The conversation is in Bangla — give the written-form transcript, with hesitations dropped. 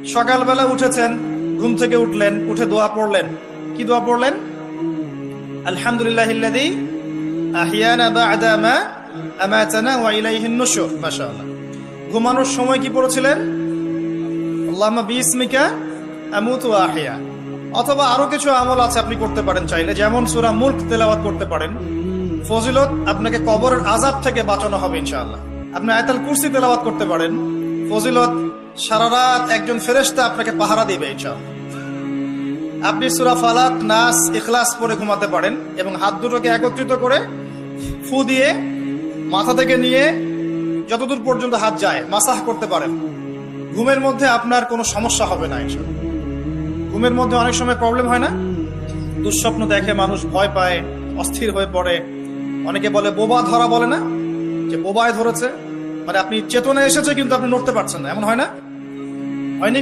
সকালবেলা উঠেছেন, ঘুম থেকে উঠলেন, উঠে দোয়া পড়লেন। কি দোয়া পড়লেন? আলহামদুলিল্লাহিল্লাযী আহিয়ানা বা'দা মা আমাতানা ওয়া ইলাইহিন নুশুর। মাশাআল্লাহ। ঘুমানোর সময় কি পড়েছিলেন? আল্লাহুম্মা বিসমিকা আমুতু ওয়া আহইয়া। অথবা আরো কিছু আমল আছে আপনি করতে পারেন চাইলে, যেমন সূরা মুলক তেলাওয়াত করতে পারেন। ফজিলত, আপনাকে কবরের আযাব থেকে বাঁচানো হবে ইনশাআল্লাহ। আপনি আয়াতুল কুরসি তেলাওয়াত করতে পারেন। ফজিলত, সারা রাত একজন ফেরেশতা আপনাকে পাহারা দিবে ইনশাআল্লাহ। আপনি সূরা ফালাক, নাস, ইখলাস পড়ে ঘুমাতে পারেন এবং হাত দুটোকে একত্রিত করে ফু দিয়ে মাথা থেকে নিয়ে যতদূর পর্যন্ত হাত যায় মাসাহ করতে পারেন। ঘুমের মধ্যে আপনার কোনো সমস্যা হবে না ইনশাআল্লাহ। ঘুমের মধ্যে অনেক সময় প্রবলেম হয় না? দুঃস্বপ্ন দেখে মানুষ, ভয় পায়, অস্থির হয়ে পড়ে। অনেকে বলে বোবা ধরা, বলে না যে বোবায় ধরেছে, মানে আপনি চেতনা এসেছে কিন্তু আপনি নড়তে পারছেন না, এমন হয় না? হয়নি?